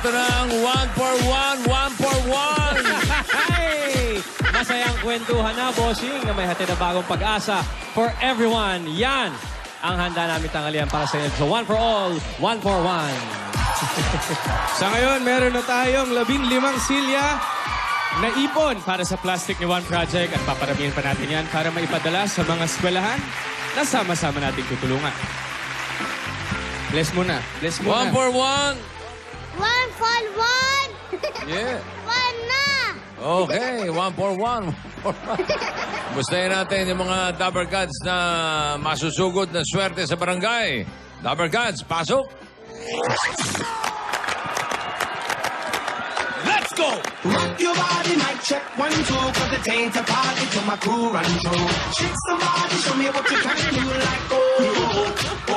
Ito na ang 1 for 1, 1 for 1. Hey! Masayang kwentuhan na, bossing, na may hatid na bagong pag-asa for everyone. Yan ang handa namin tanghalian para sa inyo. So 1 for all, 1 for 1. Sa ngayon, meron na tayong 15 silya na ipon para sa Plastic ni One Project at paparamihin pa natin yan para maipadala sa mga eskwelahan na sama-sama nating tutulungan. Bless muna. Bless muna. 1 for 1. 1 for 1. Yeah. 1 na. Okay, 1 for 1. Gustahin natin yung mga Dabber Gods na masusugod na swerte sa barangay. Dabber Gods, pasok! Let's go! Rock your body, mic check 1, 2, cause it ain't a party till my crew run through. Shake somebody, show me what you can do like oh, oh, oh.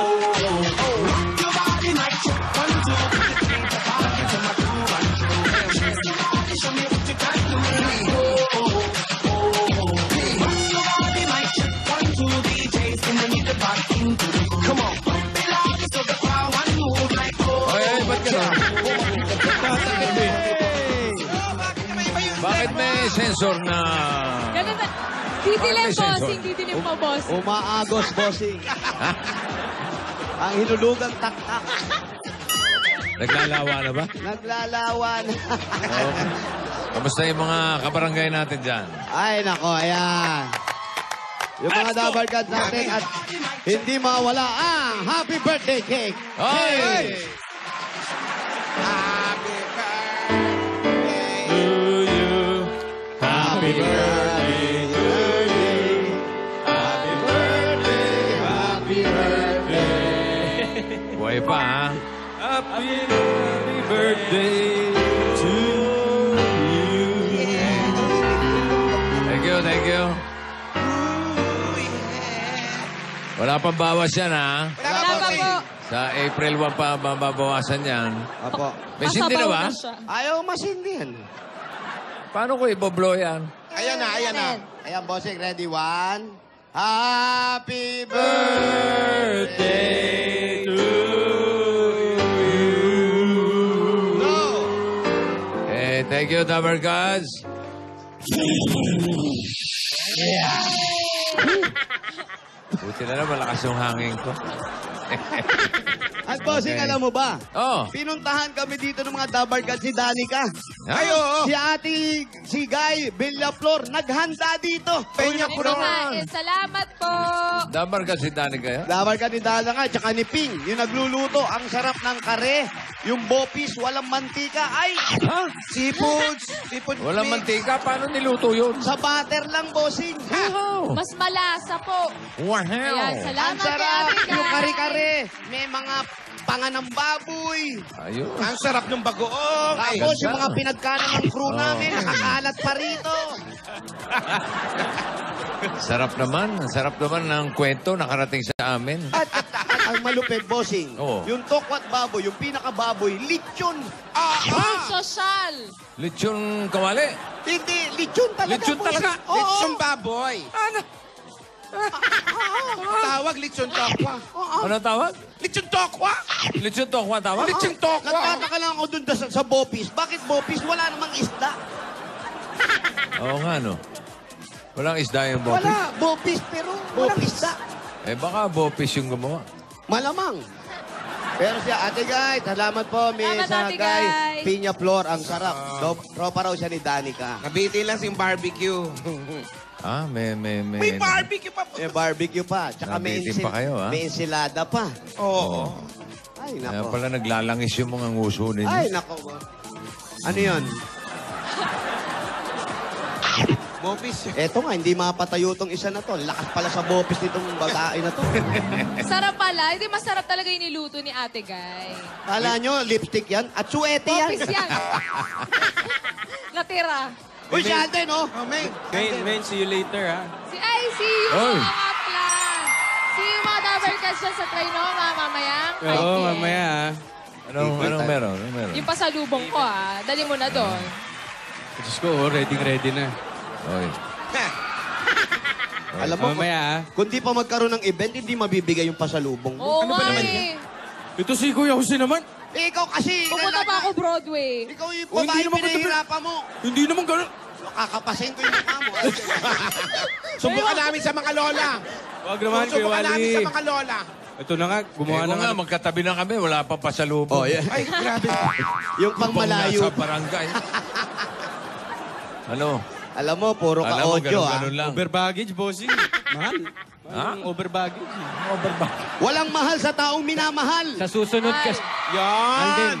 Rock your body, mic check 1, 2, cause it ain't a party till my crew run through. Shake somebody, show me what you can do like oh, oh, oh. Rock your body, mic check 1, 2, DJs in the middle, back into the groove. Come on, pump it loud so the crowd one move like oh. Ay, ba't gano'n? Bakit may sensor na... Ganun na. Didilim, bossing. Didilim po, bossing. Umaagos, bossing. Ang hinulugang taktak. Naglalawa na ba? Naglalawan. Okay. Kamusta yung mga kabarangay natin dyan? Ay, nako, ayan. Yung mga Dabber Gods natin at hindi mawala ang happy birthday cake. Hey! Happy birthday to you. Happy birthday, happy birthday. Buhay pa, ha? Happy birthday to you. Thank you, thank you. Wala pang bawas yan, ha? Wala pa po. Sa April 1 pa mababawasan yan. Apo. May sindi na ba? Masabaw na siya. Ayaw masindi yan. Paano ko iboblow yan? Ayan na, ayan na. Ayan, bossing, ready? 1. Happy birthday to you. No! Eh, thank you, Dabber Gods. Buti na lang, malakas yung hangin ko. At bossing, Okay. alam mo ba? Oh, Pinuntahan kami dito ng mga Dabber Gods si Danica. Ay, oo. Si si Guy Villaflor, naghanda dito. Peña Kumain. Salamat po. Dabber Gods si Danny kayo? Dabber Gods ni Danica, tsaka ni Ping, yung nagluluto. Ang sarap ng kare. Yung bopis, walang mantika. Ay! Ha? Seafoods. Seafood Walang mix. mantika? Paano niluto yun? Sa butter lang, bossing. Wow! Mas malasa po. Wow! Ayan, Ang salamat kay sarap. Ate Guy. Yung kare-kare. May mga panga ng baboy. Ayun. Ang sarap ng bagoong. Tapos yung mga pinagkanan ng crew Oh. namin, nakakalat pa rito. Sarap naman. Ang sarap naman ng kwento nakarating sa amin. At ang malupit, bossing, Oo. yung tokwat baboy, yung pinakababoy, lechon. Sosyal. Lechon kawali. Hindi, lechon talaga. Lechon bossing. talaga? Oo. Lechon baboy. Tawag lechon tokwa. Ano tawag? Lechon tokwa. Lechon tokwa tawag? Lechon tokwa. Nagtataka lang ako dun sa bopis. Bakit bopis? Wala namang isda. Oo nga, no. Walang isda yung bopis. Wala, bopis, pero walang isda. Eh, baka bopis yung gumawa. Malamang. Pero siya, Ate Guy, salamat po, Miss Salamat, Ate Guy. Guy. Piña Flor, ang sarap. Tropa raw siya ni Danica. Kabiti lang yung barbecue. Ah, may May barbecue pa po. May barbecue pa. Tsaka Nabitin pa kayo, ha? may ensilada pa. Oo. Ay, Kaya nako. pala naglalangis yung mga nguso ninyo. Ay, nako. Ano yun? Bopis. Eto nga, hindi mapatayo tong isa na to. Lakas pala sa bopis nitong babae na to. Sarap pala. Hindi, masarap talaga yung niluto ni Ate Guy. Kala nyo, lipstick yan? At suete yan. Bopis yan. Natira. Uy, si Ate, no? Oh, man. Men, see you later, ha? See you Oy. mga kapla. See you mga Dabber Gods dyan sa Trinoma mamaya. Oo, mamaya, ha? Anong meron? Yung pasalubong ko, dali mo na doon. Diyos ko, ready na. Oy. Alam mo, Mamaya, ha? kung di pa magkaroon ng event, hindi mabibigay yung pasalubong mo. Oo nga eh. Ito si Kuya Jose naman. Eh, ikaw kasi. Pupunta pa ako Broadway. Ikaw yung Oh, hindi babae naman kita- pinahihirapan mo. Hindi naman ganun. Kakapasin ko yung mukha mo. Subukan namin sa mga lola. Wag naman, Kuya Subukan namin Wally. sa mga lola. Ito na nga, gumawa Kaya na nga. magkatabi na kami, wala pang pasalubong. Oh, yeah. Ay, grabe. Yung pang malayo. Nasa barangay. Ano? Alam mo, puro ka Alam mo, audio, ganun lang. Over baggage, bossing. Mahal. Ha? Ang over baggage. Walang mahal sa taong minamahal. Sa susunod ka, Yan. Alden,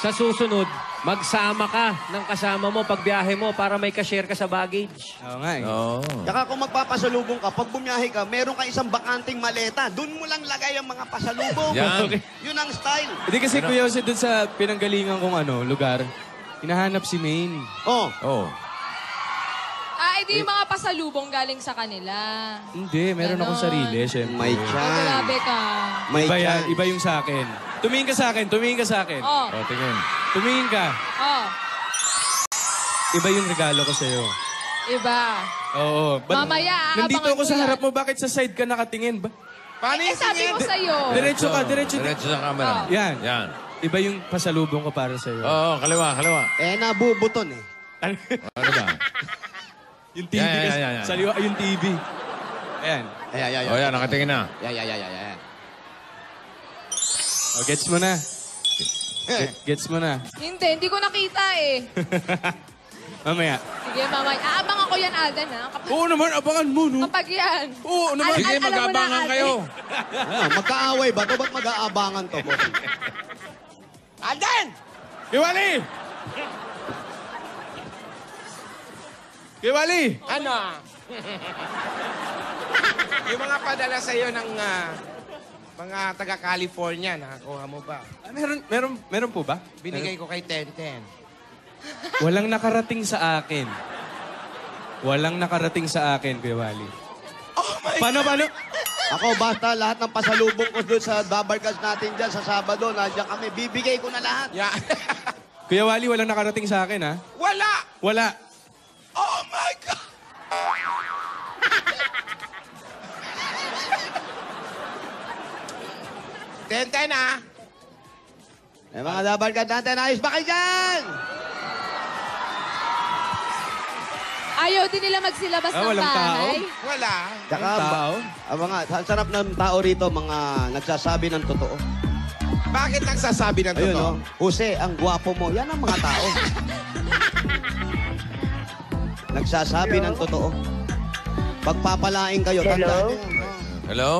sa susunod, magsama ka ng kasama mo pag biyahe mo para may ka-share ka sa baggage. Oo nga eh. Oo. Tsaka kung magpapasalubong ka, pag bumiyahe ka, meron ka isang bakanting maleta. Doon mo lang lagay ang mga pasalubong. Yan. Yun ang style. Hindi kasi Kuya Jose, dun sa pinanggalingan kong lugar, hinahanap si Maine. Oh, Oh. Edi yung mga pasalubong galing sa kanila. Hindi, meron Ganon. akong sarili, syempre. may chan. Grabe ka. May Iba yan, chan. iba yung sa akin. Tumingin ka sa akin, tumingin ka sa akin. Oh, O, tingin. Tumingin ka. oh. Iba yung regalo ko sa'yo. Iba. Oo. Mamaya, Nandito aabangan ako ko sa yan. harap mo, bakit sa side ka nakatingin? Paano Eh, yung sabi ko sa'yo. Diretso ka, diretso. Diretso sa camera. Oh. Yan. Yan. Iba yung pasalubong ko para sa'yo. Oo, kaliwa, kaliwa. Eh, nabubuton eh. Ano ba? Yung TV Yan, kasi. yan, yan. Saliwa yung TV. Ayan. Ay. O, yan, nakatingin na. Ay. O, gets mo na. Gets mo na. Hindi ko nakita eh. Mamaya. Sige, mamaya. Aabangan ko yan, Alden, ha? Oo naman, abangan mo, no? Kapag yan. Oo naman. Sige, alam mo na, mag-abangan Alden. kayo. Ano, magkaaway ba to? Ba't mag-aabangan to, boss? Alden! Kiwali! Kiwali! Ano? Yung mga padala sa'yo ng mga taga-California, nakakuha mo ba? Meron po ba? Binigay ko kay Tenten. Walang nakarating sa akin. Walang nakarating sa akin, Kuya Wally. Oh my Paano? Ako, basta lahat ng pasalubong ko doon sa Dabarkas natin dyan sa Sabado, nandiyan kami, bibigay ko na lahat. Yeah. Kuya Wally, walang nakarating sa akin, ha? Wala! Wala. Oh my God! Tenten, Eh, mga Dabarkas natin, ayos ba kayo dyan? Ayaw din nila magsilabas ng walang tao? bahay. Wala. Tsaka, Ang tao? mga, ang sarap ng tao rito, mga nagsasabi ng totoo. Bakit nagsasabi ng Ayun, totoo? no? Jose, ang gwapo mo. Yan ang mga tao. Nagsasabi ng totoo. Pagpapalain kayo, tandaan niyo. Hello?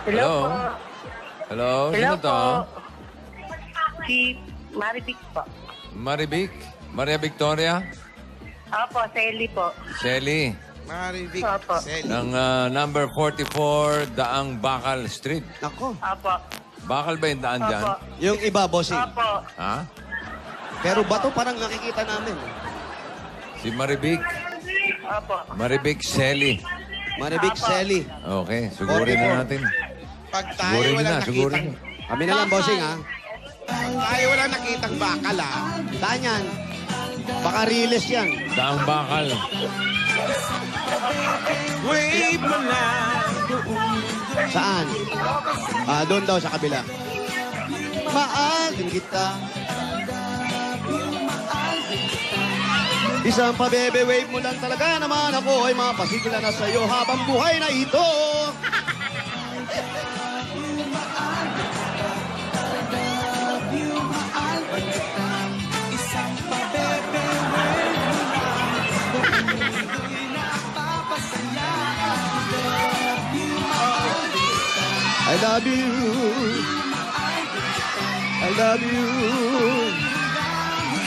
Hello? Hello? Sino to? Si Marivic po. Marivic? Maria Victoria? Opo, Sally po. Sally? Marivic. Opo. Sally. Ng number 44, Daang Bakal Street. Nako. Opo. Bakal ba yung daan dyan? Opo. Yung iba, bossing. Opo. Ha? Pero bato parang nakikita namin. Si Marivic? Opo. Marivic Sally. Marivic Selly. Okay, sugurin na natin. Pag tayo Sugurin wala na, sugurin nakitang... na. Kami na lang, bossing, ha? Pag tayo wala nakitang bakal, Saan yan? Baka riles yan. Daang Bakal. Wave mo lang. Saan? Doon daw sa kabila. Mahal din kita. Isang pabebe wave mo lang talaga naman ako ay mapasigla na sa'yo habang buhay na ito. I love you. I love you.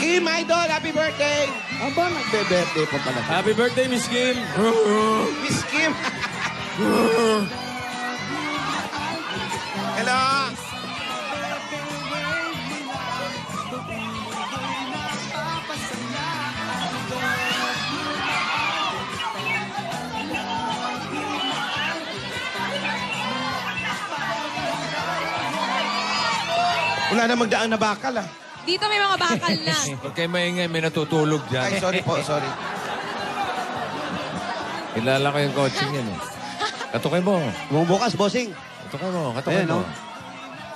Kim Idol, happy birthday! Aba, nagbe-birthday pa pala. Happy birthday, Miss Kim. Miss Kim! Hello! Wala na magdaan na bakal, Dito may mga bakal na. Huwag kayo maingay, may natutulog Ay, dyan. sorry po, sorry. Kilala ko yung coaching yan eh. Katukay mo. Bumubukas, bossing. Katukay mo, katukay Ayan, mo. no?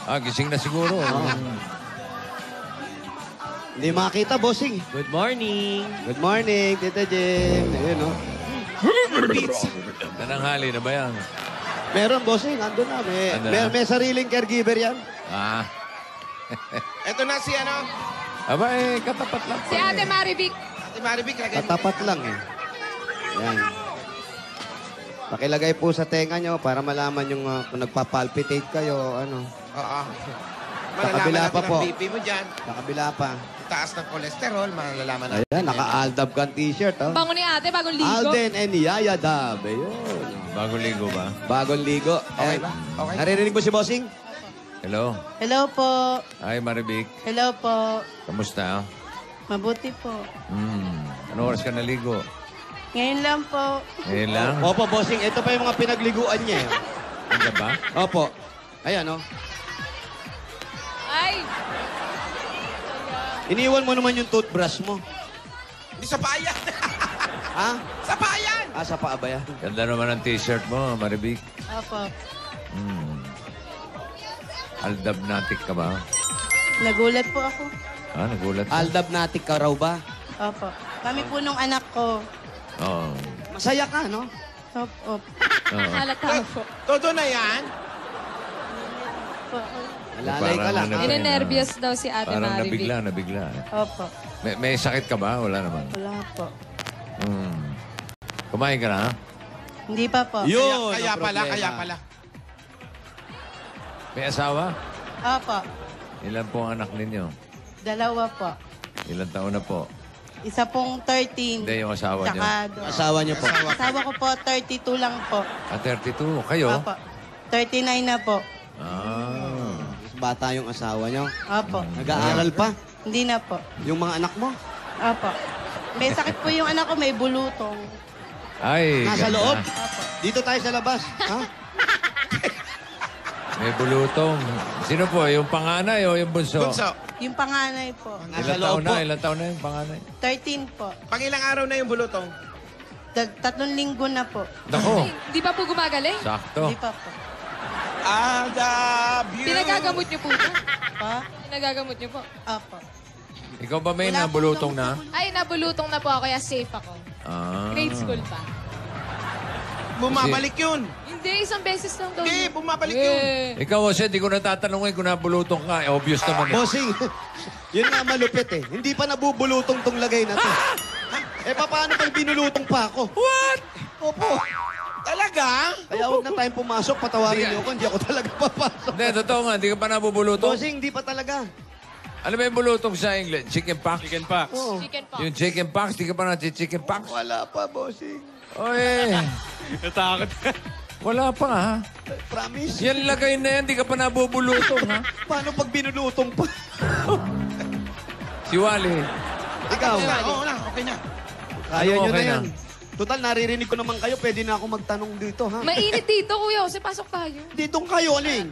Gising na siguro. Hindi makita, bossing. Good morning. Good morning, Tita Jim. Ayun, no? Nananghali na ba yan? Meron, bossing. Andun na. Andun na? May sariling caregiver yan. Ito na si ano? Aba, katapat lang. Si Ate Marivic. Ate Marivic, lagay mo. Katapat lang, eh. Yan. Pakilagay po sa tenga nyo para malaman yung kung nagpapalpitate kayo, ano. Oo. kabila Malalaman pa natin po. ang BP mo dyan. Sa kabila pa. Taas ng kolesterol, malalaman natin. Ayan, naka-Aldab kang t-shirt, oh. Bango ni Ate, bagong ligo. Alden and Yaya Dab. Ayun. Bagong ligo ba? Bagong ligo. Okay ba? Okay. Naririnig mo si Bossing? Hello? Hello po. Hi, Marivic. Hello po. Kamusta? Mabuti po. Ano oras ka naligo? Ngayon lang po. Ngayon lang? Opo, Bossing. Ito pa yung mga pinagliguan niya, eh. Ano ba? Opo. Ayan, oh. Ay! Iniwan mo naman yung toothbrush mo. Hindi sa bayan. Ha? Sa bayan! Sa paa ba yan? Ganda naman ang t-shirt mo, Marivic. Opo. Aldabnatic ka ba? Nagulat po ako. Nagulat ka? Aldabnatic ka raw ba? Opo. Kami po nung anak ko. Oo. Masaya ka, no? Opo. Halata po. Todo na yan? Malalay ka lang. Parang Ninenervyos daw si Ate Parang Marivic. nabigla. Opo. May sakit ka ba? Wala naman. Wala po. Kumain ka na, ha? Hindi pa po. Yun! Kaya ang pala, problema. kaya pala. May asawa? Opo. Ilan po ang anak ninyo? 2 po. Ilan taon na po? Isa pong 13. Hindi, yung asawa niyo. Tsaka Asawa niyo po. asawa ko po, 32 lang po. 32. Kayo? Opo. 39 na po. Bata yung asawa niyo. Opo. Nag-aaral pa. Hindi na po. Yung mga anak mo. Opo. May sakit po yung anak ko, may bulutong. Ay, Nasa ganda. loob. Opo. Dito tayo sa labas. Ha? May bulutong. Sino po? Yung panganay o yung bunso? Bunso, Yung panganay po. Nasa Ilan loob taon po. na? Ilan taon na yung panganay? 13 po. pang ilang araw na yung bulutong? 3 linggo na po. Nako, Di pa po gumagaling? sakto. Hindi pa po. I love you. Pinagagamot niyo po ba? Pa? Pinagagamot niyo po? Opo. Ikaw ba may Wala po nabulutong lang na? Ay, nabulutong na po ako, kaya safe ako. Grade school pa. Bumabalik yun. Hindi, isang beses lang daw. Hindi, bumabalik yun. Ikaw, Jose, di ko natatanungin kung nabulutong ka. Obvious naman. Bossing, yun nga malupit eh. Hindi pa nabubulutong tong lagay na to. Paano pag binulutong pa ako? What? Opo. Talaga? Kaya huwag na tayong pumasok. Patawarin niyo ako. Hindi ako talaga papasok. Hindi, totoo nga. Di ka pa nabubulutong. Bossing, hindi pa talaga. Ano ba yung bulutong sa English? Chicken pox? Chicken pox. Oo. Chicken pox. Yung chicken pox, di ka pa chicken pox? Wala pa, bossing. Oy, Natakot. wala pa, ha? Promise. Yan lagay na yan, di ka pa nabubulutong, ha? Paano pag binulutong pa? Si Wally. Ikaw, Oo na, okay na. kaya nyo okay na yan. na? Total, naririnig ko naman kayo. Pwede na ako magtanong dito, ha? Mainit dito, kuya. Kasi pasok tayo. Ditong kayo, aling.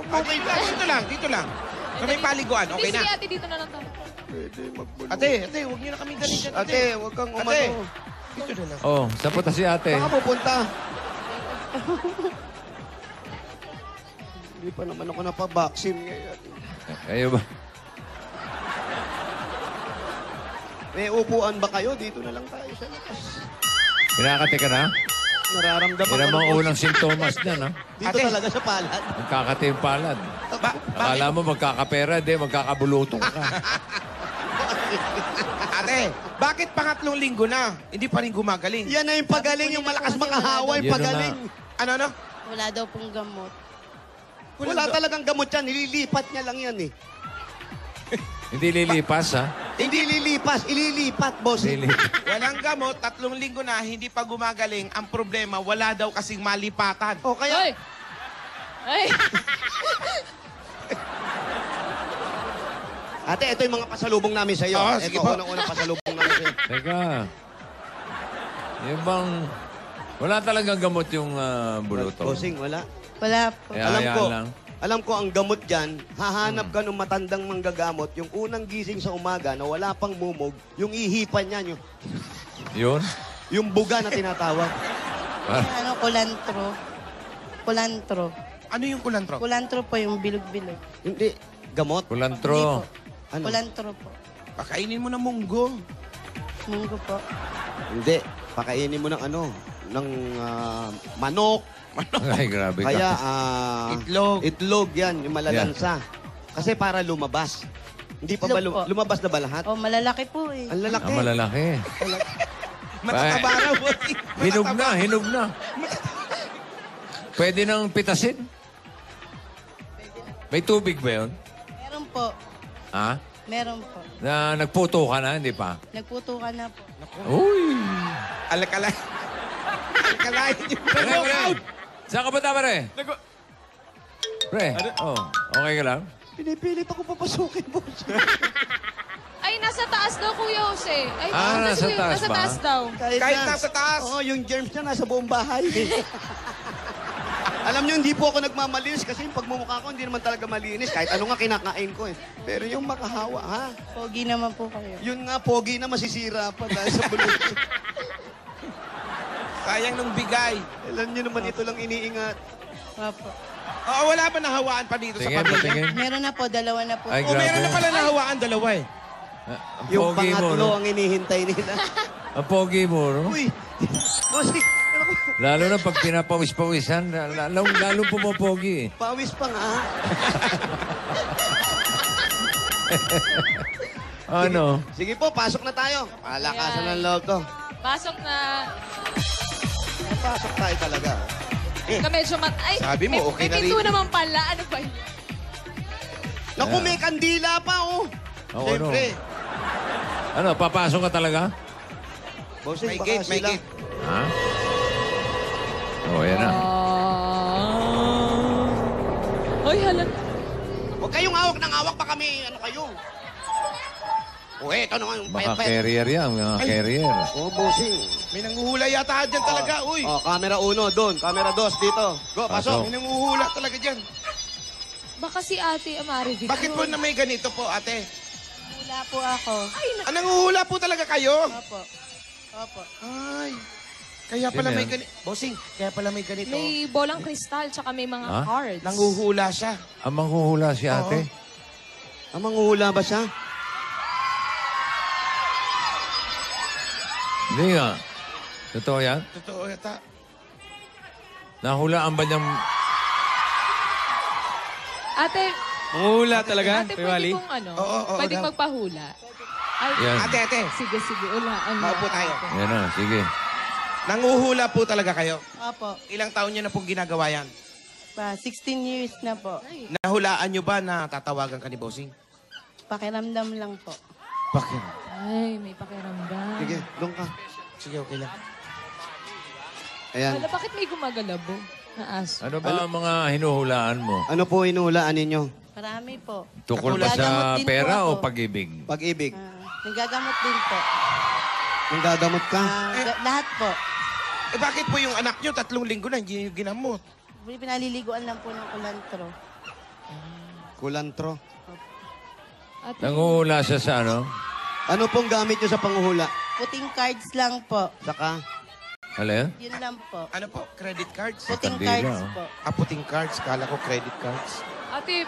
Okay lang, dito lang. Sa may paliguan, okay Hindi, sige, na. ate, dito na lang tayo. Ate, huwag niyo na kami galitan. Ate, huwag kang Ate. umano. Dito na lang. Oh, saan punta si ate? Saan ka pupunta? Hindi pa naman ako napabaksin ngayon. Kayo ba? May upuan ba kayo? Dito na lang tayo sa labas. Kinakati ka na? Nararamdaman Yan ang ko mga na- unang sintomas niyan, ha? Dito Ate. talaga sa palad. Magkakati yung palad. Akala mo magkakapera, di, magkakabulutong ka. Ate, bakit pangatlong linggo na? Hindi pa rin gumagaling. Yan na yung pagaling, yung malakas makahawa, yung Yun na pagaling. Ano? Wala daw pong gamot. Wala talagang gamot yan. Nililipat niya lang yan eh. Hindi lilipas, ha? Hindi lilipas, ililipat, boss. Walang gamot, 3 linggo na, hindi pa gumagaling. Ang problema, wala daw kasing malipatan. O kaya, Ay! Ay! ate, ito yung mga pasalubong namin sa iyo. Oo, Ito, sige po. unang-unang pasalubong namin sa iyo. Teka. Yung bang... Wala talagang gamot yung bulutong. Bossing, wala. Wala po. Kaya hayaan lang. Alam ko ang gamot dyan, hahanap ka ng matandang manggagamot, yung unang gising sa umaga na wala pang mumog, yung ihipan niya, Yun? yung buga na tinatawag. Ano, kulantro. Kulantro. Ano yung kulantro? Kulantro po yung bilog-bilog. Hindi. Gamot. Kulantro. Ano? Kulantro po. Pakainin mo ng munggo. Munggo po. Hindi. Pakainin mo ng ng manok. Ay, grabe ka. Kaya, Itlog. Itlog yan, yung malalansa. Kasi para lumabas. Hindi pa ba Itlog po. lumabas na ba lahat? Oh, malalaki po eh. Ang lalaki. Ang malalaki. Matataba raw, bossing. Hinog na, hinog na. Pwede nang pitasin. May tubig ba yun? Meron po. Ha? Meron po. Na nagputo ka na, hindi pa? Nagputukan na po. Uy! Alakalay. Alakalay. Pre. Saan ka ba pare? Pre, okay ka lang? Pinipilit ako papasukin, boss. Ay, nasa taas daw, Kuya Jose. Ay, Nasa taas nasa ba? taas daw. Kahit nasa taas. Oo, yung germs niya nasa buong bahay. Alam niyo, hindi po ako nagmamalinis kasi yung pagmumukha ko hindi naman talaga malinis. Kahit ano nga kinakain ko eh. Pero yung makahawa, ha? Pogi naman po kayo. Yun nga, pogi na masisira pa dahil sa bulot. Sayang nung bigay. Alam niyo naman, ito lang iniingat. Opo. Oo, wala ba nahawaan pa dito Tingin, sa pamilya? patingin. Meron na po, dalawa na po. Ay, O, meron na grabe. pala nahawaan, dalawa eh. Ang Yung pogi mo, pangatlo no? ang inihintay nila. Ang pogi mo, no? Uy! Bossy, ano ko? Lalo na pag pinapawis-pawisan, lalo pumopogi eh. Pawis pa nga. Ano? Sige po, pasok na tayo. Palakasan ng loob to. Pasok na. Pasok tayo talaga. Ka medyo ay, Sabi mo, okay na may pinto rin. naman pala. Ano ba yun? Naku, may kandila pa, oh. Ako, Siyempre. Ano, papasok ka talaga? Bossing, May baka gate, may sila. gate. Ha? Yan na. Hoy, hala. Huwag kayong hawak ng hawak pa kami. Ano kayo? O, eto naman yung Baka pet. carrier yan, mga carrier. Oh, bossing. May nanguhula yata dyan talaga, uy. Oh, camera 1 doon. Camera 2 dito. Go, pasok. May nanguhula talaga dyan. Baka si Ate Amari Vic. Bakit po na may ganito po, ate? Wala po ako. Nanguhula po talaga kayo? Opo. Opo. Ay. Kaya pala Sino may yan? ganito. Bossing, kaya pala may ganito. May bolang kristal, tsaka may mga Ha? cards. Nanguhula siya. Ang manghuhula si ate. Ang manguhula ba siya? Hindi nga. Totoo yan? Totoo yata. Nahulaan ba niyang... Ate, Manghuhula talaga, ate, Piwali? pwede kong Oo, pwede daw. magpahula. Ay, Yan. Ate. sige, ulaan. Maupo tayo. Yan na, sige. Nanguhula po talaga kayo. Opo. Ilang taon niyo na pong ginagawa yan? 16 years na po. Nahulaan niyo ba na tatawagan ka ni Bossing? Pakiramdam lang po. Bakit? Ay, may pakiramdam. Sige, doon ka. Sige, okay lang. Ayan. Hala, bakit may gumagalabo na aso? Ano ba ang mga hinuhulaan mo? Ano po inuhulaan ninyo? Marami po. Tukol ba Nagagamot sa din po pera ako. o pag-ibig? Pag-ibig. Nagagamot din po. Ang gagamot ka? Lahat po. Eh bakit po yung anak niyo 3 linggo na hindi niyo ginamot? Pinaliliguan lang po ng kulantro. Kulantro. Ate, Nanguhula siya sa ano? Ano pong gamit nyo sa panguhula? Puting cards lang po. Saka? Ano yan? Yun lang po. Ano po? Credit cards? Puting Kandila, cards oh. po. Puting cards. Kala ko credit cards. ate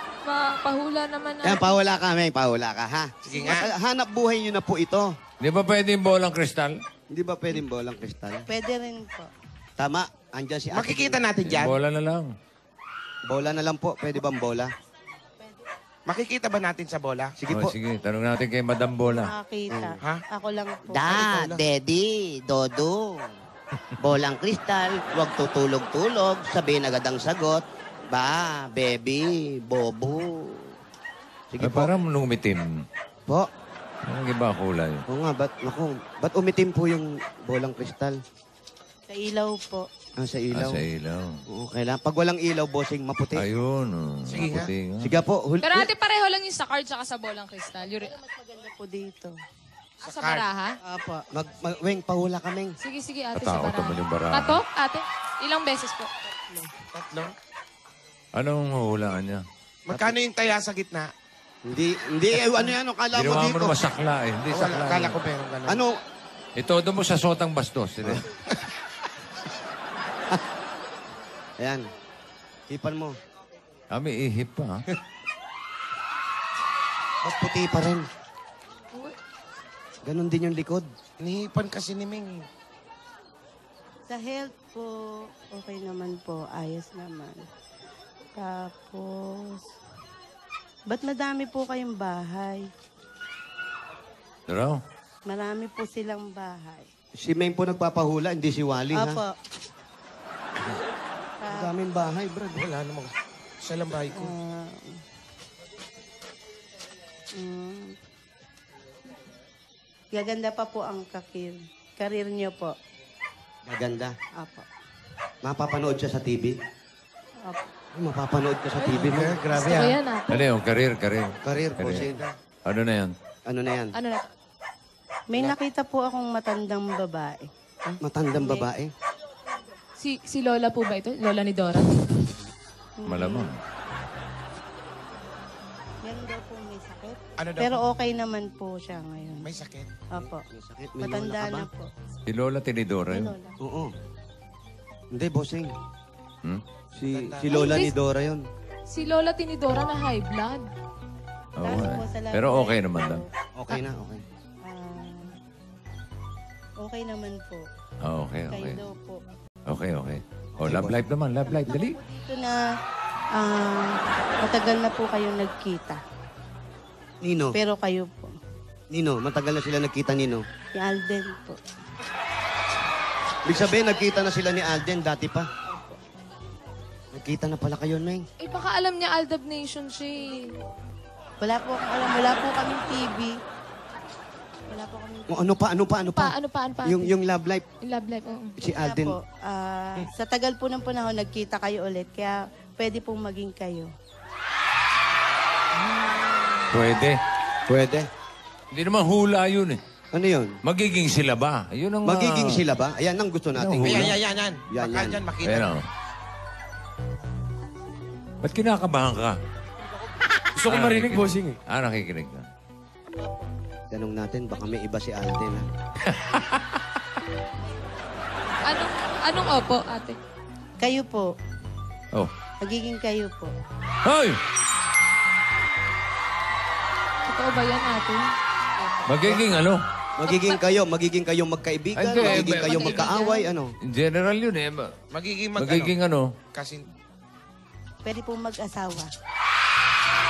pahula naman Ayan, pahula ka, Meng. Pahula ka, ha? Sige nga. Hanap buhay nyo na po ito. Di ba pwedeng bolang kristal? Hindi ba pwedeng bolang kristal? Pwede rin po. Tama. Andyan si Ate. Makikita natin dyan? Bola na lang. Bola na lang po. Pwede bang bola? Makikita ba natin sa bola? Sige Oh, po. sige, tanong natin kay Madam Bola. Nakakita. Ha? Ako lang po. Daddy, Dodo. Bolang kristal, huwag tutulog-tulog. Sabihin agad ang sagot. Ba, baby, bobo. Sige Ay, po. parang lumitim. Po. Anong iba kulay? Oo nga, ba't umitim po yung bolang kristal? Sa ilaw po. Sa ilaw. Sa ilaw. Oo, kailangan. Pag walang ilaw, bossing, maputi. Ayun. Oh. Sige nga. Maputi nga. Sige po. Pero ate, pareho lang yung sa card tsaka sa bolang kristal. Mas maganda po dito. Sa baraha? Apo. Weng, pahula ka, Meng. Sige, ate, Tatakot sa baraha. naman yung baraha. Tato, ate? Ilang beses po? 3. Anong huhulaan niya? Magkano yung taya sa gitna? Hindi, ano yan, kala mo Ginawa mo dito. naman sakla eh. Hindi Wala, sakla. kala ko meron ganun. Ano, Itodo mo sa sotang bastos. Sige. ayan. Hipan mo. May ihip pa, ha? Ba't puti pa rin? Ganon din yung likod. Nihipan kasi ni Ming. Sa health po, okay naman po. Ayos naman. Tapos, ba't madami po kayong bahay? Pero, Marami po silang bahay. Si Meng po nagpapahula, hindi si Wally, ha? Opo. Ang daming bahay, Brad. Wala namang. Isa lang bahay ko. Gaganda pa po ang karir niyo po. Maganda. Opo. Mapapanood siya sa TV? Opo. Ay, mapapanood ka sa TV mo. Grabe, Gusto ko ah. yan, ate. ano yung career? Career po, Career. Sin. Ano na yan? Ano na yan? Ano na? May nakita po akong matandang babae. Matandang babae. Si Lola po ba ito? Lola ni Dora? Malamang. Meron daw po may sakit. Ano daw Pero po? okay naman po siya ngayon. May sakit. Opo. May sakit. May Matanda lola ka ba? na po. Si Lola Tinidora yun. Lola. Oo. Hindi, bossing. Hmm? Si Lola ni Dora yun. Si Lola Tinidora na high blood. Oo, Kaso eh. po sa lahat Pero na okay ito, naman daw. Okay na, okay. Okay naman po. Okay, Kayo okay. daw po. Okay. Love life naman. Love life. Dali. Dito na matagal na po kayong nagkita. Nino, Pero kayo po. Nino, matagal na sila nagkita, Nino. Si Alden po. Ibig sabihin, nagkita na sila ni Alden dati pa. Nagkita na pala kayo, Meng. Eh, baka alam niya Aldab Nation siya eh. Wala po akong alam. Wala po kaming TV. Wala po kaming TV. O, ano pa? Ano pa? Yung love life, Yung love life, oo. si Kaya Alden. po, sa tagal po ng panahon, nagkita kayo ulit. Kaya pwede pong maging kayo. Pwede. Hindi naman hula yun eh. Ano yun? Magiging sila ba? Yun ang... Magiging sila ba? Ayan ang gusto natin. Hula. Yan. Yan, Baka yan. dyan makita. Ayan o. Ba't kinakabahan ka? Gusto ko marinig, bossing eh. Nakikinig ka. Tanong natin, baka may iba si Alden. Ha? Anong opo, ate? Kayo po. Oh. Magiging kayo po. Hoy! Totoo ba yan, ate? Magiging ano? Magiging kayo magkaibigan, Hindi, magiging kayo magiging magkaaway, ano? In general yun eh. Magiging ano? Kasi, Pwede pong mag-asawa.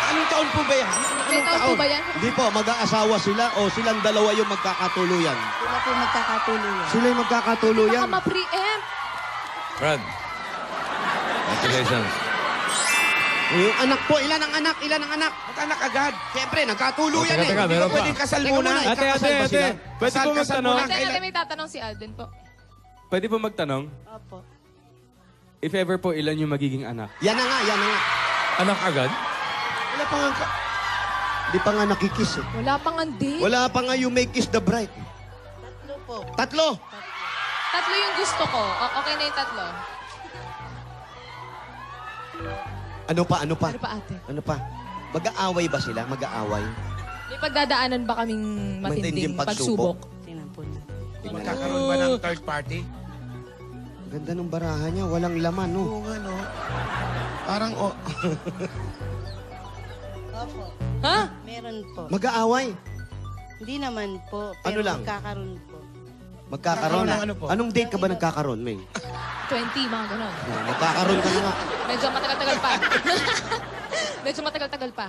anong taon po ba yan? May taon po ba yan? Hindi po, mag-aasawa sila o silang dalawa yung magkakatuluyan. Sila po magkakatuloy. Sila yung magkakatuluyan. Baka ma-preempt. Brad. Congratulations. Yung anak po, ilan ang anak? Ba't anak agad? Siyempre, nagkatuluyan Teka, eh. meron pa. Pwedeng kasal Teka muna. muna. Ate, Ikakasal ba sila? pwede po Kasal magtanong? muna. Ate, may tatanong si Alden po. Pwede po magtanong? Opo. If ever po, ilan yung magiging anak? Yan na nga. Anak agad? Wala pa nga. Di pa nga nakikiss eh. Wala pang andi. Wala pa nga you may kiss the bride. Tatlo po. Tatlo! Tatlo yung gusto ko. Okay na yung tatlo. Ano pa? Ano pa, ate? Ano pa? Mag-aaway ba sila? Mag-aaway? May pagdadaanan ba kaming matinding Matinding pagsubok? pagsubok? Tingnan po na. Magkakaroon ba ng third party? Ang ganda ng baraha niya. Walang laman, no? Oo nga, no? Parang, Opo. Ha? Meron po. Mag-aaway. Hindi naman po. Ano Pero lang? magkakaroon po. Magkakaroon. Ng ano po? Anong date ka ba nagkakaroon, May? 20, mga ganon. Magkakaroon ka na nga. Medyo matagal-tagal pa. Medyo matagal-tagal pa.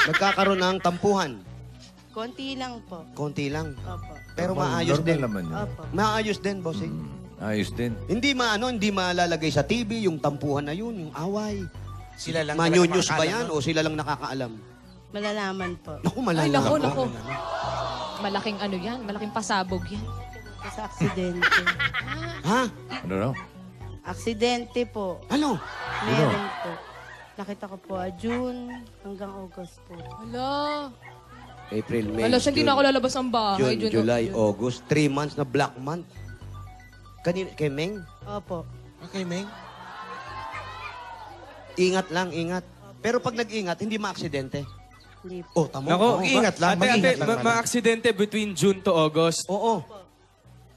Magkakaroon ng tampuhan. Konti lang po. Konti lang. Opo. Pero Normal- maayos normal din. naman yun. Opo. Maayos din, bossing. Ayos din. Hindi hindi malalagay sa TV yung tampuhan na yun, yung away. sila lang Manyonyos talaga ba makakaalam yan nun. o sila lang nakakaalam? Malalaman po. Naku, Ay, malalaman. naku. Malaking ano yan. Malaking pasabog yan. Sa aksidente. Ha? Ano raw? Aksidente po. Ano? Meron po. Nakita ko po, June hanggang August po. Hala. April, May, Hala, siya hindi na ako lalabas ng bahay. June, July, August. 3 months na black month. Kay Meng? Opo. Okay, Meng. Ingat lang, ingat. Pero pag nag-ingat, hindi ma-aksidente. Hindi po. Oh, tamo. Nako, Mag-ingat lang, Ate, mag-ingat lang. ma-aksidente between June to August. Oo.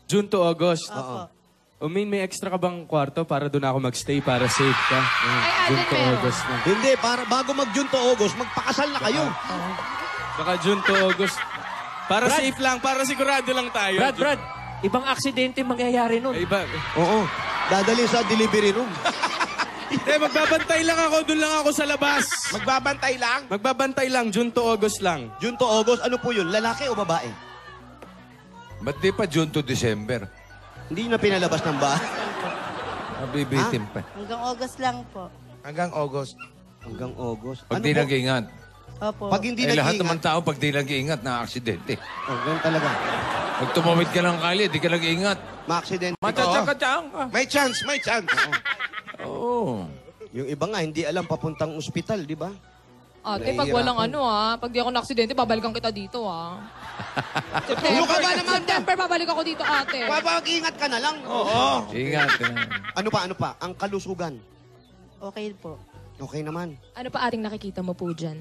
June to August. Opo. Umin, may extra ka bang kwarto para doon ako magstay para safe ka? June to meron. August na. Hindi, para bago mag-June to August, magpakasal na kayo. Baka June to August. Para safe lang, para sigurado lang tayo. Brad, ibang aksidente mangyayari nun. Ay, iba. Oo. Dadali sa delivery room. Magbabantay lang ako, doon lang ako sa labas. Magbabantay lang? Magbabantay lang, June to August lang. June to August, ano po yun? Lalaki o babae? Ba't di pa June to December? Hindi na pinalabas ng bahay. Mabibitim pa. Hanggang August lang po. Hanggang August. Hanggang August. Pag di po? nag-iingat. Opo. Pag hindi Lahat nag-iingat. naman tao, pag di nag-iingat, na-aksidente. Oh, ganun talaga. Pag tumawid ka ng kali, di ka nag-iingat. Ma-accident. Matatsak-tatsang ka. May chance, may chance. Oo. Yung iba nga, hindi alam papuntang ospital, di ba? Ate, pag walang pag di ako na-aksidente, babalikan kita dito, Ano ka ba naman? September, babalik ako dito, ate. Mag-ingat ka na lang. Oo. Ingat. Ano pa? Ang kalusugan. Okay po. Okay naman. Ano pa ating nakikita mo po dyan?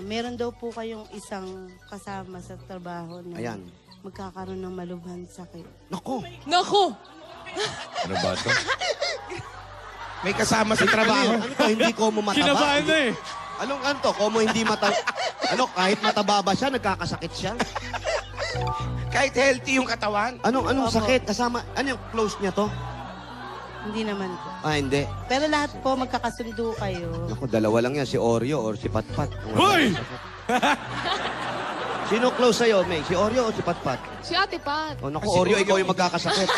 Meron daw po kayong isang kasama sa trabaho na Ayan. magkakaroon ng malubhang sakit. Nako. Naku! Ano ba ito? May kasama sa trabaho. Ano to? Hindi ko mo mataba. Kinabahan na eh. Anong ano to? Komo hindi mataba. Ano, kahit mataba ba siya, nagkakasakit siya? Kahit healthy yung katawan. Anong Opo. sakit? Kasama, ano yung close niya to? Hindi naman po. Hindi. Pero lahat po magkakasundo kayo. Naku, dalawa lang yan. Si Oreo or si Patpat. Hoy! Sino close sa'yo, May? Si Oreo o si Patpat? Si Ate Pat. O naku, Si Oreo, Oreo. ikaw yung magkakasakit.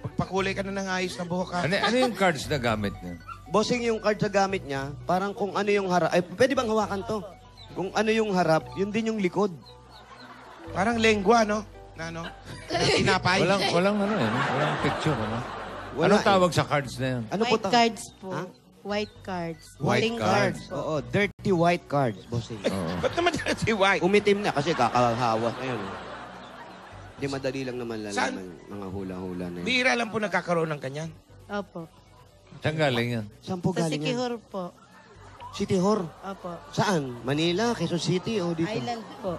Pagpakulay ka na ng ayos na buhok ka. Ano yung cards na gamit niya? Bossing yung card sa gamit niya, parang kung ano yung harap. Ay, pwede bang hawakan to? Kung ano yung harap, yun din yung likod. Parang lengua, no? Na, no? Tinapay. Walang walang picture, ano? Wala Anong tawag sa cards na yan? Ano po White cards po. Ha? White cards. White Playing cards. po. Oo, dirty white cards, bossing. Oo. Ba't naman si White? Umitim na kasi kakahawas ngayon. Hindi madali lang naman Saan? lalaman mga hula-hula na yun. Bira lang po nagkakaroon ng kanyan. Opo. Saan galing yan? Saan po Sa galing yan? Sikihor po. City Hall. Opo. Saan? Manila, Quezon City o dito? Island po.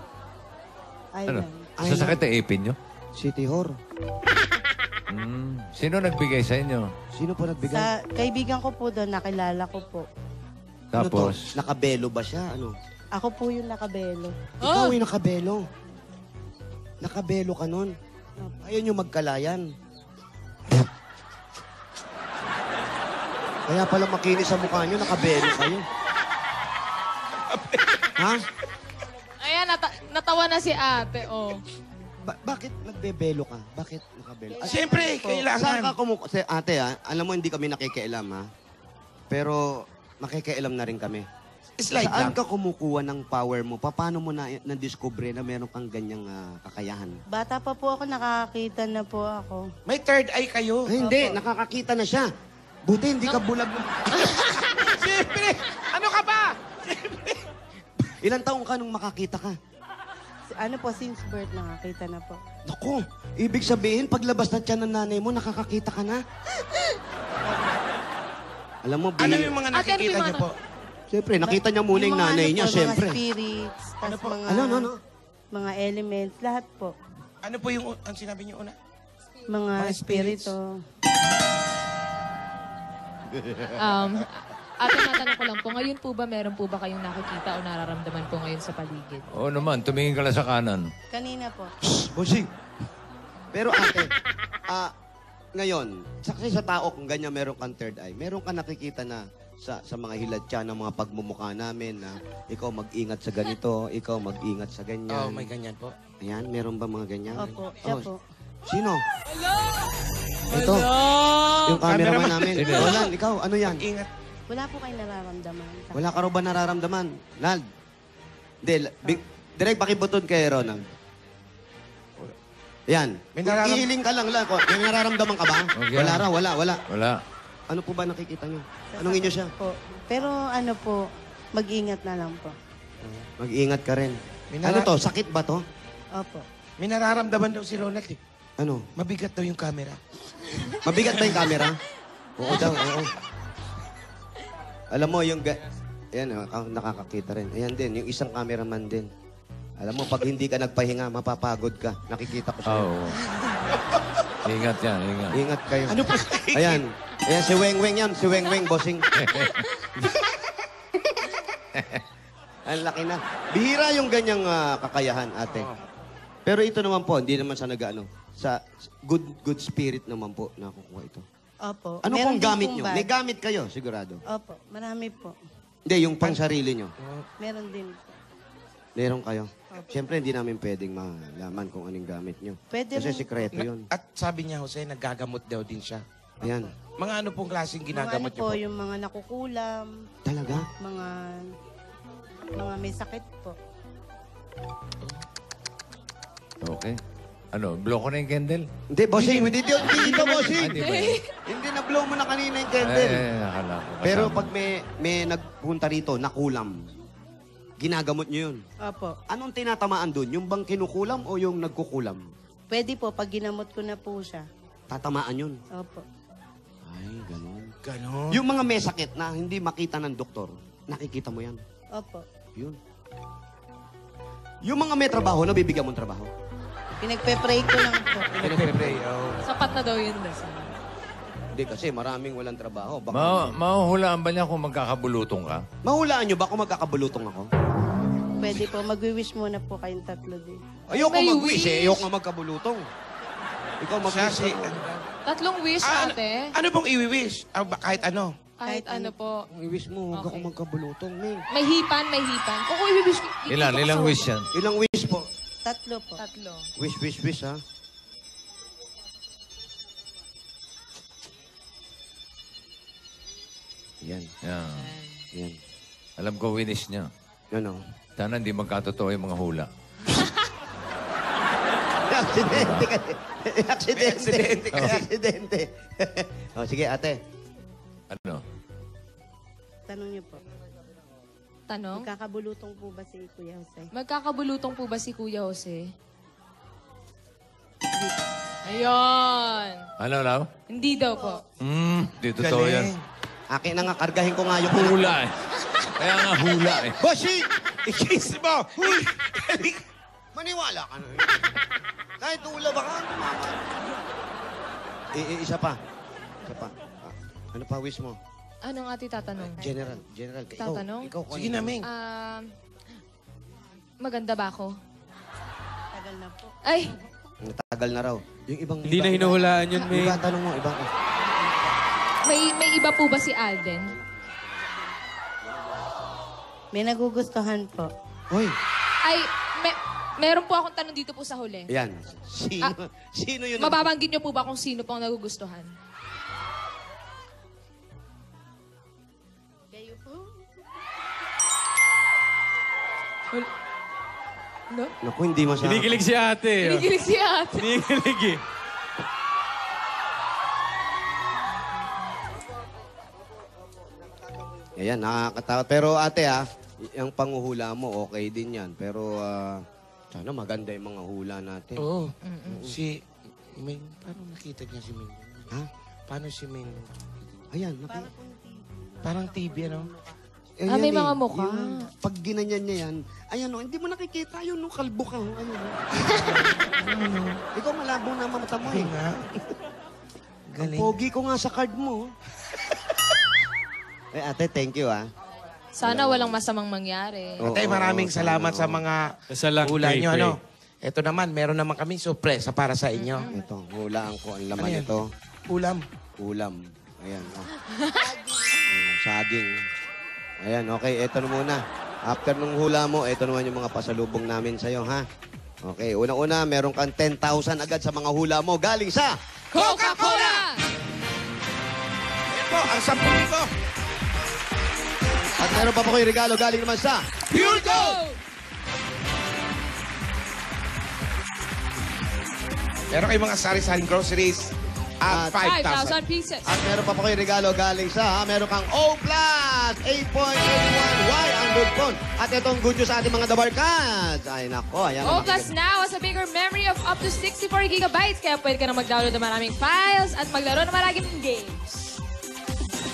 Ano? Island. Sa sakit na ipin nyo? City Hall. Sino nagbigay sa inyo? Sino po nagbigay? Sa kaibigan ko po doon, nakilala ko po. Ano to? Tapos, Nakabelo ba siya? Ano? Ako po yung nakabelo. Ikaw yung nakabelo. Nakabelo ka nun. Ayaw nyo magkalayan. Kaya pala makinis sa mukha nyo, nakabelo kayo. Ha? Ayan, natawa na si ate, oh. Bakit nagbebelo ka? Bakit nakabelo? Siyempre, Saan kailangan. ka ate, alam mo, hindi kami nakikialam, ha? Pero nakikialam na rin kami. Slide Saan lang. ka kumukuha ng power mo? Paano mo na-discover na meron kang ganyang kakayahan? Bata pa po ako, nakakita na po ako. May third eye kayo. Ay, hindi, nakakakita na siya. Buti, hindi ka bulag. Siyempre! Ano ka ba? Ilang taong ka nung makakita ka? Ano po, since birth, nakakita na po. Naku, ibig sabihin, paglabas na tiyan ng nanay mo, nakakakita ka na? Alam mo, Ano yung mga Ate, ano nakikita yung niyo mga- po? Siyempre, nakita niya muna yung nanay ano niya, po, siyempre. Mga spirits, tas mga, Ano? mga elements, lahat po. Ano po yung ang sinabi niyo una? Mga Mga spirits. spirito. Ate, natanong ko lang po, ngayon po ba meron po ba kayong nakikita o nararamdaman po ngayon sa paligid? oo naman, tumingin ka lang sa kanan. Kanina po. Bossing. Pero ate, ngayon, saksi sa tao kung ganyan meron kang third eye, meron ka nakikita na sa mga hilatya ng mga pagmumukha namin na ikaw mag-ingat sa ganito, ikaw mag-ingat sa ganyan. Oh, may ganyan po. Ayan, meron ba mga ganyan? Opo, siya Oh, po. Sino? Ito. Yung cameraman namin. Wala, ikaw, ano yan? Ingat. Wala po kayo nararamdaman. Wala ka raw ba nararamdaman? Nald? Hindi, direct pakibuton kay Ronald. Yan. May nararam- Iiling ka lang. May nararamdaman ka ba? Okay. Wala raw, wala. Wala. Ano po ba nakikita nyo? Anong inyo siya? Po. Pero ano po, mag-ingat na lang po. Mag-ingat ka rin. May Ano to? Sakit ba to? Opo. May nararamdaman daw si Ronald eh. Ano? Mabigat daw yung camera. Mabigat ba yung camera? Oo daw, oo. Alam mo, yung... Ayan, nakakakita rin. Ayan din, yung isang cameraman din. Alam mo, pag hindi ka nagpahinga, mapapagod ka. Nakikita ko siya. Oo. Ingat yan, ingat. Ingat kayo. Ano pa? Ayan. Ayan, si Weng Weng yan. Si Weng Weng, bossing. Ang laki na. Bihira yung ganyang kakayahan, ate. Pero ito naman po, hindi naman sa nag-ano. Sa good spirit naman po nakukuha ito. Opo. Ano Meron pong din gamit pong nyo? bag. May gamit kayo, sigurado. Opo, marami po. Hindi, yung pang sarili nyo. Meron din po. Meron kayo. Siyempre, hindi namin pwedeng malaman kung anong gamit nyo. Pwede Kasi rin. sikreto yun. At sabi niya, Jose, naggagamot daw din siya. Ayan. Mga ano pong klaseng Mga ano ginagamot niyo po, po? yung mga nakukulam, Talaga? mga may sakit po. Okay. Ano, blow ko na yung candle? Hindi, bossing. Hindi dito, bossing. Hindi ba yun? Hindi na-blow mo na kanina yung candle. Nakala ko. Pero pag may nagpunta rito, nakulam, ginagamot nyo yun. Opo. Anong tinatamaan dun? Yung bang kinukulam o yung nagkukulam? Pwede po, pag ginamot ko na po siya. Tatamaan yun. Opo. Ay, ganun. Ganon. Yung mga may sakit na hindi makita ng doktor, nakikita mo yan. Opo. Yun. Yung mga may trabaho, nabibigyan mong trabaho. Pinagpe-pray ko lang po. Pinagpe-pray, oh. Sapat na daw yun, Dasal. Hindi kasi maraming walang trabaho. Baka Mahuhulaan ba niya kung magkakabulutong ka? mahulaan nyo ba kung magkakabulutong ako? Pwede po, mag-wish muna po kayong tatlo din. Ayoko May mag-wish wish. eh. Ayoko nga magkabulutong. Ikaw Siya mag-wish si... ako. Tatlong wish, ano, ate. ano pong i-wish? Kahit ano. Kahit ano po. Ang i-wish mo, huwag Okay. ako magkabulutong, Ming. May hipan, may hipan. Kung i-wish, Ilang wish yan? Ilang wish po? Tatlo po. Tatlo. Wish, ha? Yan, Yan. yan. Alam ko, winish niya. Ano? Sana hindi magkatotoo yung mga hula. Aksidente kasi. Aksidente. aksidente kasi. Aksidente. O, sige, ate. Ano? Tanong niyo po. Tanong? Magkakabulutong po ba si Kuya Jose? Magkakabulutong po ba si Kuya Jose? Ayun. Ano raw? Hindi daw po. Di totoo yan. Akin na nga, kargahin ko nga yung Hula eh. Kaya nga hula eh. Bossy! I-kiss mo! Uy! Maniwala ka na. Kahit ula ba ka? Isa pa. Isa pa. Ano pa wish mo? Anong ate tatanong? General. Ikaw, Tatanong? ikaw, Sige na, Ming. Maganda ba ako? Tagal na po. Ay! Tagal na raw. Yung ibang... Hindi na hinuhulaan yun, May. Iba, tanong mo, ibang... May iba po ba si Alden? May nagugustuhan po. Hoy! Ay, meron po akong tanong dito po sa huli. Yan. Sino yun? Mababanggit niyo po ba kung sino po ang nagugustuhan? Kayo po? No? Naku, hindi masyado. Kinikilig si ate. oh. Kinikilig si ate. Kinikilig eh. Ayan, nakakatawa. Pero ate yung panguhula mo, okay din yan. Pero sana maganda yung mga hula natin. Oo. Si Ming, paano nakita niya si Ming? Ha? Paano si Ming? Ayan, Parang TV, ano? Ayan, may mga mukha. Yung pag ginanyan niya yan, ayan hindi mo nakikita yun, kalbo ka. Ikaw malabo na mata mo eh. nga. Ang pogi ko nga sa card mo. Ate, thank you Sana walang masamang mangyari. Oo, Ate, maraming salamat sa mga hula pray, nyo, pray. ano? Ito naman, meron naman kami sorpresa para sa inyo. Ito, hulaan ko ang laman Ano yan? ito. Ulam. Ulam. Ayan. Saging. Ayan, okay. Ito na muna. After nung hula mo, ito naman yung mga pasalubong namin sa'yo, ha? Okay, una-una, meron kang 10,000 agad sa mga hula mo galing sa Coca-Cola! Ayan po, ang 10,000. At meron pa po kayo regalo galing naman sa Pure Gold! Meron kayong mga sari-saring groceries at 5,000. 5,000 pieces. At meron pa po kayo regalo galing sa, meron kang O+, 8.81Y ang good phone. At itong good news sa ating mga dabarkads. Ay, nako. Ayan ang Opus now has a bigger memory of up to 64 gigabytes. Kaya pwede ka na mag-download ng maraming files at maglaro ng maraming games.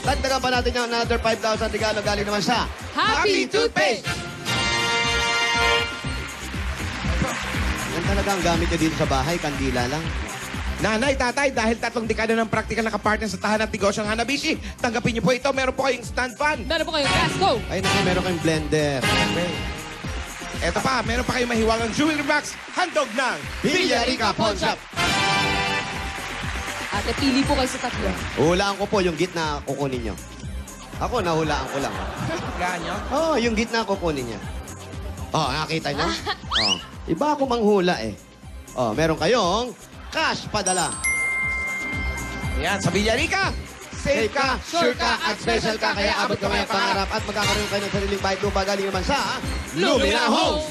Dagdagan pa natin yung another 5,000 regalo galing naman sa Happy Toothpaste! Yan talaga ang gamit nyo dito sa bahay, kandila lang. Nanay, tatay, dahil 3 dekada ng practical na kapartner sa tahanan at negosyong Hanabishi, tanggapin niyo po ito. Meron po kayong stand fan. Meron po kayo. Let's go! Ay, naku, meron kayong blender. Okay. Eto pa, meron pa kayong mahiwagang jewelry box, handog ng Villarica Pawn Shop. Ate, pili po kayo sa tatlo. Hulaan ko po yung gitna kukunin nyo. Ako, nahulaan ko lang. Ganyo. Oo, yung gitna kukunin niya. Nakita nyo? Iba ako manghula eh. Meron kayong cash padala. Yan, sa Villarica. Safe ka, sure ka, at special ka. Kaya abot ka may pangarap at magkakaroon kayo ng sariling bayad lupa galing naman sa Lumina Homes.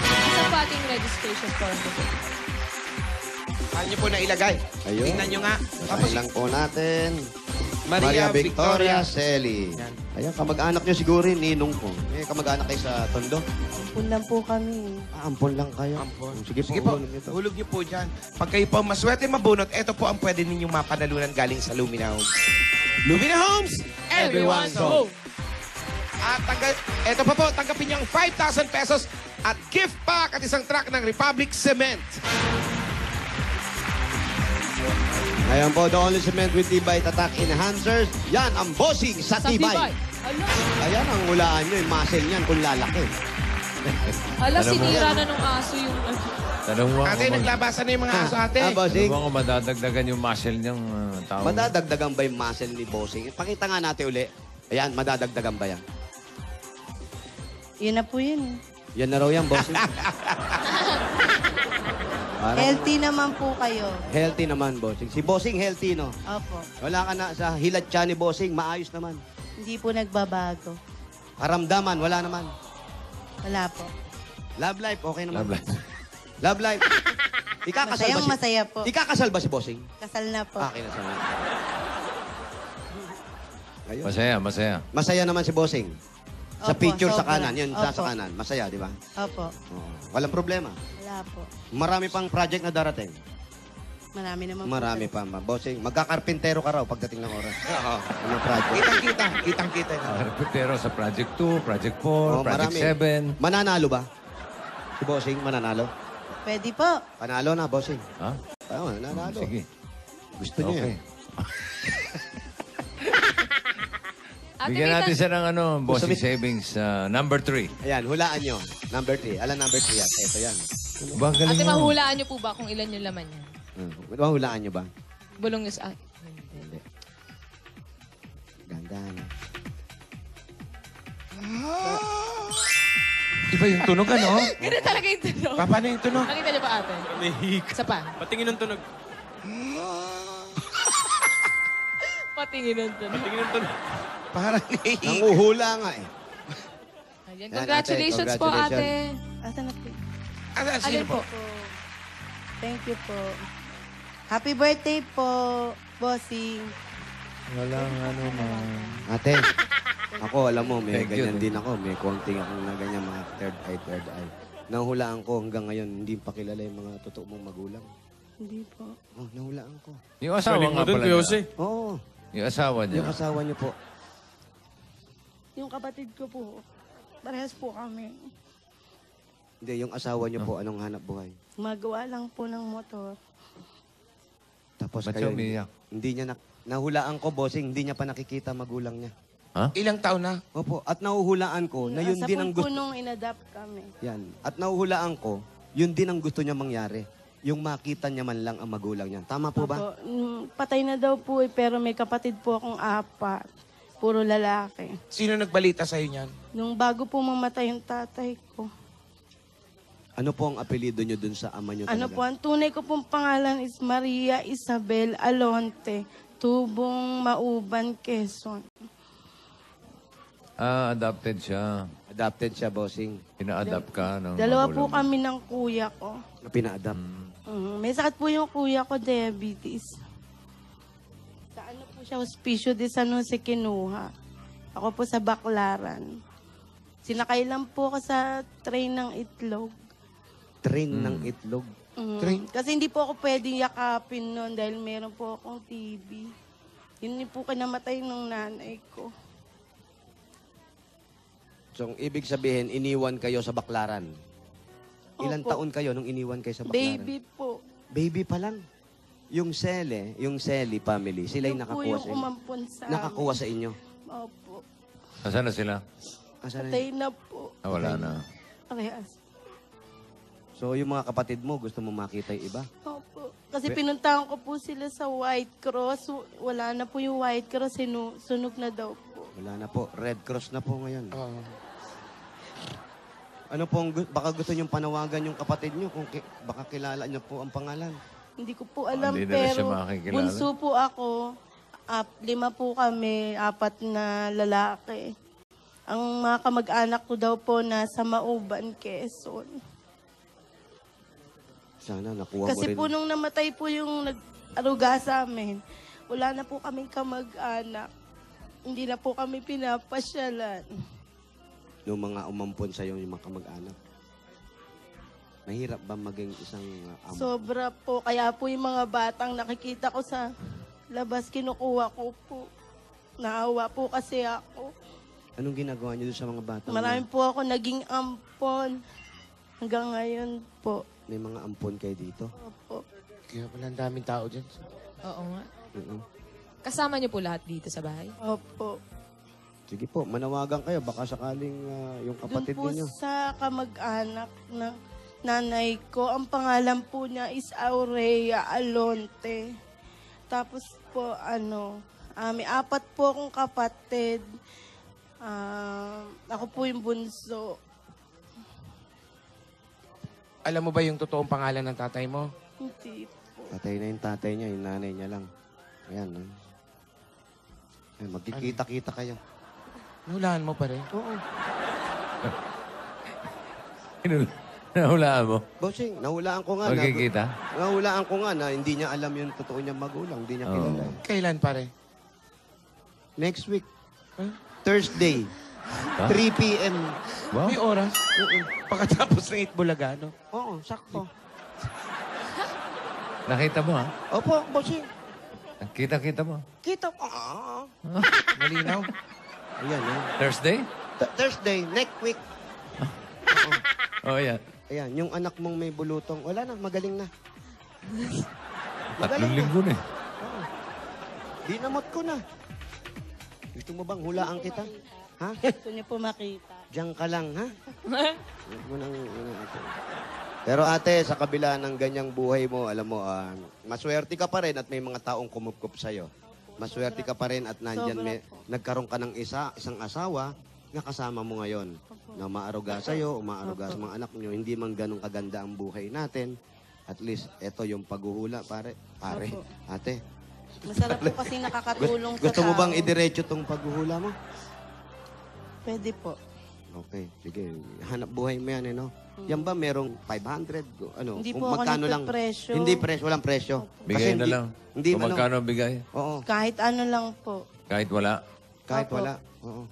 Isa pa ating registration form. Saan niyo po na ilagay? Ayun. Tingnan niyo nga. Tapos lang po natin. Maria Victoria Celi. Yan. Ayan, kamag-anak nyo siguro yung ninong ko. Kamag-anak kayo sa Tondo. Ampun lang po kami. Ampon lang kayo. Ampon. Sige Sige po, hulog nyo to. hulog niyo po dyan. Pag kayo po maswerte mabunot, ito po ang pwede ninyong mapanalunan galing sa Lumina Homes. Lumina Homes! Everyone's home. At ito pa po, tanggapin niyo ang 5,000 pesos at gift pack at isang truck ng Republic Cement. Ayan po, the only cement with Tibay Tatak Enhancers. Yan, ang bossing sa Sa Tibay. Tibay. Ala, Ayan, ang hulaan nyo, yung muscle niyan kung lalaki. ala sinira na nung aso yung... Tanong mo Ate, naglabasan na yung mga aso, ate. bossing. Tanong mo kung madadagdagan yung muscle niyang tao. Madadagdagan ba yung muscle ni bossing? Pakita nga natin uli. Ayan, madadagdagan ba yan? Yun na po yun. Yan na raw yan, bossing. Parang Healthy naman po kayo. healthy naman, bossing. Si bossing healthy, no? Opo. Wala ka na sa hilat siya ni bossing, maayos naman. Hindi po nagbabago. Karamdaman, wala naman. Wala po. Love life, okay naman. Love life. Love life. Ikakasal ba Masayang masaya po. Ikakasal ba si bossing? Kasal na po. Kinasal na. Ayun. Masaya, masaya. Masaya naman si bossing. Sa Opo, picture sa sobra. kanan, yun sa Opo. kanan. Masaya, di ba? Opo. Oo. Walang problema. Wala po. Marami pang project na darating. Marami naman Marami po. pa. Bossing, magkakarpintero ka raw pagdating ng oras. Oo. Ano project? Kitang-kita. Kitang-kita. Pero sa Project 2, Project 4, Oo, Project marami. 7. Mananalo ba? Si bossing, mananalo? Pwede po. Panalo na, bossing. Ha? Oo, nanalo. Sige. Gusto niya Okay. yan. Ate, Bigyan may natin siya ng bossing Gusto savings number 3. Ayan, hulaan nyo. Number 3. Alam number 3 yan. Ito yan. Ba, galing Ate, mo. mahulaan niyo po ba kung ilan yung laman niya? Hulaan nyo ba? Bulong niyo sa... Ganda. Iba yung tunog, ano? Ganun talaga yung tunog. Paano yung tunog? Nakita niyo ba, ate? Isa pa. Patingin ng tunog. Patingin ng tunog. Patingin ng tunog. Parang Nanguhula nga eh. Ayan, Yan, congratulations ate. po, ate. Asan na po? Sino Alin po? po? Thank you po. Happy birthday po, bossing. Walang man. Ate, ako, alam mo, may Thank you, ganyan thank din ako. May konting akong na ganyan mga third eye. Nahulaan ko hanggang ngayon, hindi pa kilala yung mga totoo mong magulang. Hindi po. Oh, nahulaan ko. Yung asawa Galing mo nga dun, pala Kuya niya. Jose. Oo, Yung asawa niya. yung asawa niyo po. Yung kapatid ko po, parehas po kami. Hindi, yung asawa niyo po, anong hanap buhay? Magawa lang po ng motor. Tapos Ba't kayo, siya umiyak? hindi niya, nahulaan ko, bossing, hindi niya pa nakikita magulang niya. Ilang taon na? Opo, at nahuhulaan ko na yun Sa din ang po gusto. nung inadapt kami. Yan. At nahuhulaan ko, yun din ang gusto niya mangyari. Yung makita niya man lang ang magulang niya. Tama po ba? Opo, patay na daw po pero may kapatid po akong 4. Puro lalaki. Sino nagbalita sa'yo niyan? Nung bago po mamatay yung tatay ko. Ano po ang apelido niyo dun sa ama niyo Ano talaga? po, ang tunay ko pong pangalan is Maria Isabel Alonte. Tubong Mauban, Quezon. Adopted siya. Adopted siya, bossing. Pina-adapt ka ng Dalawa po magulang mo. kami ng kuya ko. Pina-adapt. May sakit po yung kuya ko, diabetes. Sa ano po siya, Hospicio de San Jose kinuha. Ako po sa Baclaran. Sinakay lang po ako sa train ng itlog. Train ng itlog. Train? Kasi hindi po ako pwedeng yakapin noon dahil meron po akong TB. Yun din po kinamatay ng nanay ko. So, ang ibig sabihin, iniwan kayo sa Baclaran. Ilan Opo. taon kayo nung iniwan kayo sa Baclaran? Baby po. Baby pa lang. yung Seli family, sila yung Yung po nakakuha yung sa inyo. umampon sa Nakakuha sa inyo. Opo. Nasaan na sila? Asan na Patay yun? na po. Wala na. Parehas. So, yung mga kapatid mo, gusto mo makita yung iba? Opo. Kasi pinuntahan ko po sila sa White Cross. Wala na po yung White Cross. Sunog na daw po. Wala na po. Red Cross na po ngayon. Ano pong, baka gusto niyong panawagan yung kapatid niyo kung baka kilala niyo po ang pangalan. Hindi ko po alam, Hindi na siya pero makikilala. bunso po ako. 5 po kami, 4 na lalaki. Ang mga kamag-anak ko daw po nasa Mauban, Quezon. Sana nakuha Kasi mo rin. po nung namatay po yung nag-aruga sa amin, wala na po kaming kamag-anak. Hindi na po kami pinapasyalan. Yung mga umampon sa'yo, yung mga kamag-anak. Mahirap ba maging isang amo? Sobra po. Kaya po yung mga batang nakikita ko sa labas, kinukuha ko po. Naawa po kasi ako. Anong ginagawa niyo doon sa mga bata? Marami po ako naging ampon. Hanggang ngayon po. May mga ampon kayo dito? Opo. Kaya pala ang daming tao dyan. Oo nga. Oo. Kasama niyo po lahat dito sa bahay? Opo. Sige po, manawagan kayo. Baka sakaling yung Doon kapatid po ninyo. sa kamag-anak ng nanay ko, ang pangalan po niya is Aurea Alonte. Tapos po, may 4 po akong kapatid. Ako po yung bunso. Alam mo ba yung totoong pangalan ng tatay mo? Hindi po. Tatay na yung tatay niya, yung nanay niya lang. Ayan. Ay, magkikita-kita kayo. Nahulaan mo pa rin? Oo. Nahulaan mo? Bossing, nahulaan ko nga. Magkikita? Nahulaan ko nga na hindi niya alam yung totoo niyang magulang. Hindi niya kilala. Kailan pare? Next week. Thursday. Ha? 3 p.m. Wow. May oras? Pagkatapos ng Itbulaga, no? Oo, sakto. Nakita mo, ha? Opo, bossing. Kita-kita mo. Kita ko. Malinaw. Ayan, Thursday? Thursday, next week. Oh, yeah. Ayan, yung anak mong may bulutong, wala na, magaling na. 3 linggo na eh. Dinamot ko na. Gusto mo bang hulaan kita? Ha? Gusto niyo po makita. Diyan ka lang, ha? Huwag mo nang ito. Pero ate, sa kabila ng ganyang buhay mo, alam mo, maswerte ka pa rin at may mga taong kumupkup sa'yo. Maswerte ka pa rin at nandyan nagkaroon ka ng isang asawa na kasama mo ngayon. Na umaaruga sa'yo, umaaruga sa mga anak nyo. Hindi man ganun kaganda ang buhay natin. At least, ito yung paghuhula, pare. Ate. Masarap po kasi nakakatulong sa Gusto mo bang tao. idiretso tong paghuhula mo? Pwede po. Okay, sige. Hanap buhay mo yan, no? Yan ba merong 500? Ano? Hindi kung po ako magkano lang? nagpe-presyo. Hindi presyo, walang presyo. Bigay na hindi- lang. Hindi Kung magkano bigay? Oo, Kahit ano lang po. Kahit wala. kahit Opo. wala. Oo.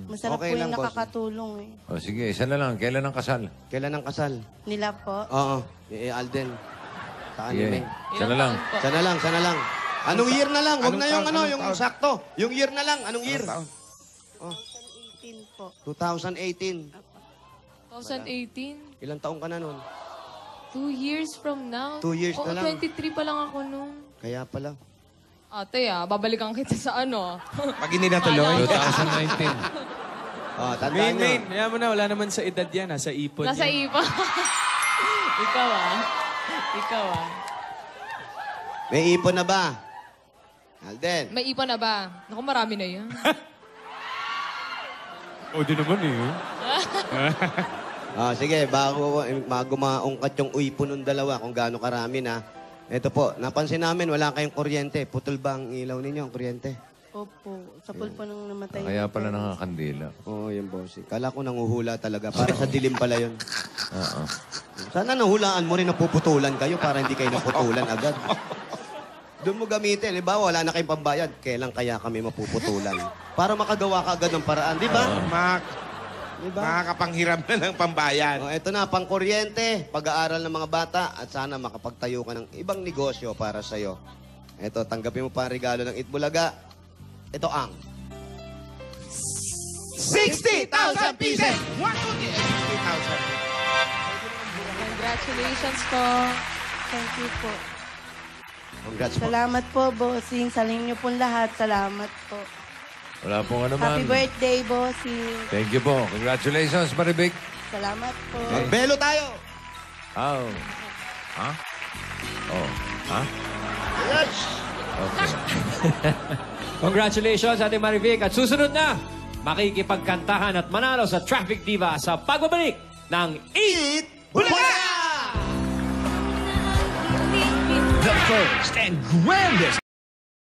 Masarap Okay po lang, yung boss. nakakatulong eh. O sige, isa na lang. Kailan ang kasal? Kailan ang kasal? Nila po. Oo, Alden. Sa anime. Isa na lang. Sana lang, sana lang. Anong year na lang? Huwag Anong na yung taon? ano, Anong yung taon? sakto. Yung year na lang. Anong year? Taon? 18 po. 2018. 2018? Ilang taong ka na nun? 2 years from now? 2 years na lang. 23 pa lang ako nung. Kaya pala. Ate babalikan kita sa ano. Pag hindi natuloy. 2019. Tandaan nyo. Main, Kaya mo na, wala naman sa edad yan. Nasa ipon Nasa yan. iba. Ikaw Ikaw May ipon na ba? Alden. May ipon na ba? Naku, marami na yan. O, di naman eh. Sige, bago maungkat yung ipon ng dalawa kung gaano karami na. Ito po, napansin namin wala kayong kuryente. Putol ba ang ilaw ninyo, ang kuryente? Opo. Sa pulpo nung namatay. Kaya pala nakakandila. Oo, yung boss. Kala ko nanguhula talaga. Para sa dilim pala yun. Oo. Sana nahulaan mo rin napuputulan kayo para hindi kayo naputulan agad. Doon mo gamitin. Halimbawa, wala na kayong pambayad. Kailan kaya kami mapuputulan? Para makagawa ka agad ng paraan. Di ba? Diba? Makakapanghiram na ng pambayan. Ito na, pangkuryente, pag-aaral ng mga bata, at sana makapagtayo ka ng ibang negosyo para sa'yo. Ito, tanggapin mo pa ang regalo ng Itbulaga. Ito ang 60,000 pieces! 60,000. Congratulations po. Thank you po. Congrats po. Salamat po, bossing. Sa inyo po lahat. Salamat po. Wala pong ano Happy man. birthday, bossing. Thank you po. Congratulations, Maribik. Salamat po. Magbelo tayo! Oh. Ha? Oh. Ha? Yes! Okay. Congratulations, Ate Marivic. At susunod na, makikipagkantahan at manalo sa Traffic Diva sa pagbabalik ng Eat The first and grandest